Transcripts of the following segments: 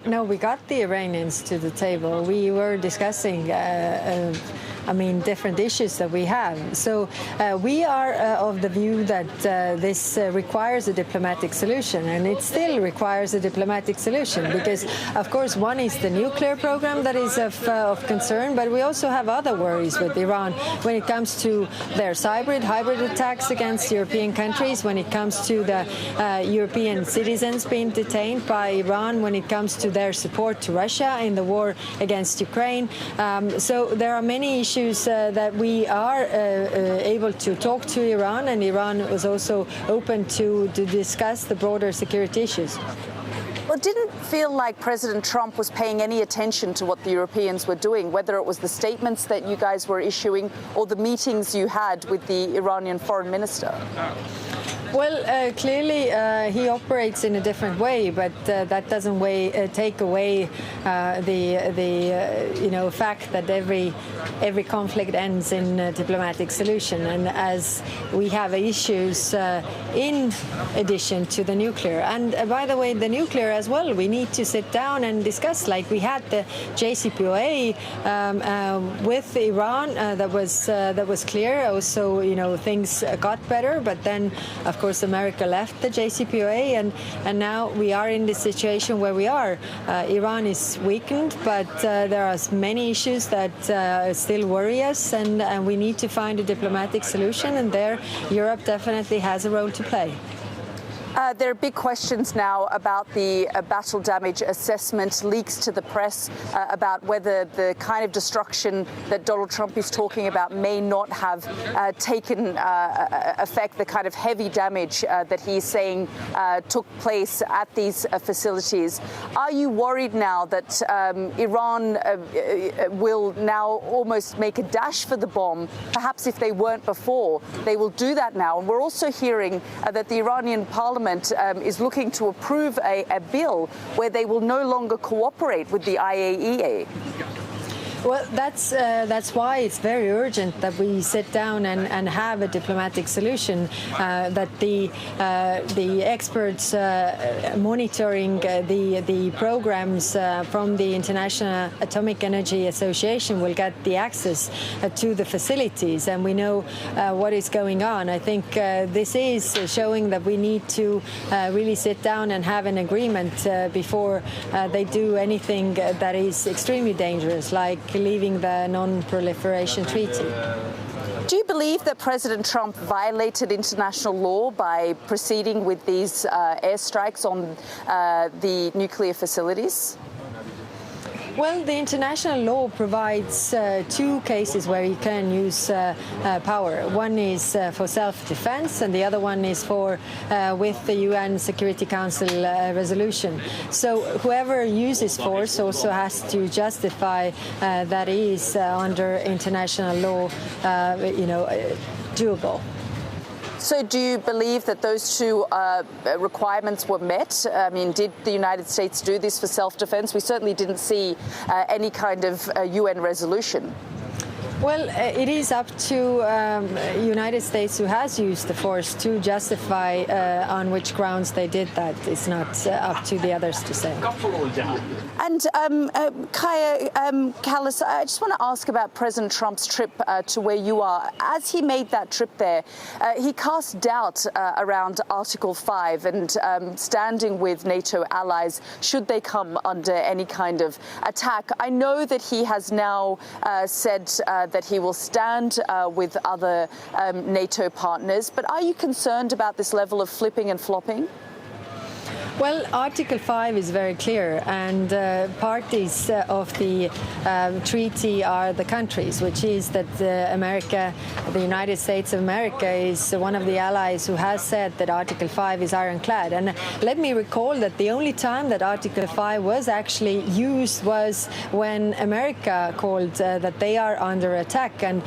No, we got the Iranians to the table. We were discussing different issues that we have. So we are of the view that this requires a diplomatic solution, and it still requires a diplomatic solution because, of course, one is the nuclear program that is of concern, but we also have other worries with Iran when it comes to their hybrid attacks against European countries, when it comes to the European citizens being detained by Iran, when it comes to their support to Russia in the war against Ukraine. So there are many issues that we are able to talk to Iran, and Iran was also open to discuss the broader security issues. Well, it didn't feel like President Trump was paying any attention to what the Europeans were doing, whether it was the statements that you guys were issuing or the meetings you had with the Iranian foreign minister. Well, clearly he operates in a different way, but that doesn't take away the fact that every conflict ends in a diplomatic solution. And as we have issues in addition to the nuclear, and by the way, the nuclear as well, we need to sit down and discuss. Like we had the JCPOA with Iran, that was clear. Also, things got better, but then, of course, America left the JCPOA, and now we are in this situation where we are. Iran is weakened, but there are many issues that still worry us, and we need to find a diplomatic solution, and there Europe definitely has a role to play. There are big questions now about the battle damage assessment, leaks to the press about whether the kind of destruction that Donald Trump is talking about may not have taken effect, the kind of heavy damage that he's saying took place at these facilities. Are you worried now that Iran will now almost make a dash for the bomb? Perhaps if they weren't before, they will do that now. And we're also hearing that the Iranian parliament is looking to approve a bill where they will no longer cooperate with the IAEA. Well, that's why it's very urgent that we sit down and have a diplomatic solution, that the experts monitoring the programs from the International Atomic Energy Association will get the access to the facilities, and we know what is going on. I think this is showing that we need to really sit down and have an agreement before they do anything that is extremely dangerous, like leaving the non-proliferation treaty. Do you believe that President Trump violated international law by proceeding with these airstrikes on the nuclear facilities? Well, the international law provides two cases where you can use power. One is for self-defense, and the other one is for with the UN Security Council resolution. So whoever uses force also has to justify that is under international law, doable. So do you believe that those two requirements were met? I mean, did the United States do this for self-defense? We certainly didn't see any kind of UN resolution. Well, it is up to United States, who has used the force, to justify on which grounds they did that. It's not up to the others to say. And Kaja Kallas, I just want to ask about President Trump's trip to where you are. As he made that trip there, he cast doubt around Article 5 and standing with NATO allies should they come under any kind of attack. I know that he has now said that he will stand with other NATO partners, but are you concerned about this level of flipping and flopping? Well, Article 5 is very clear, and parties of the treaty are the countries, which is that America, the United States of America, is one of the allies who has said that Article 5 is ironclad. And let me recall that the only time that Article 5 was actually used was when America called that they are under attack, and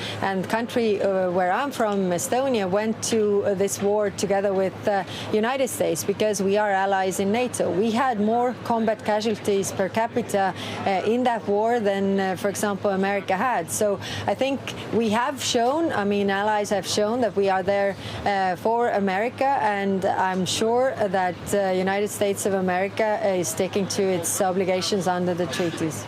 country where I'm from, Estonia, went to this war together with the United States because we are allies in NATO. We had more combat casualties per capita in that war than, for example, America had. So I think we have shown, allies have shown that we are there for America, and I'm sure that United States of America is sticking to its obligations under the treaties.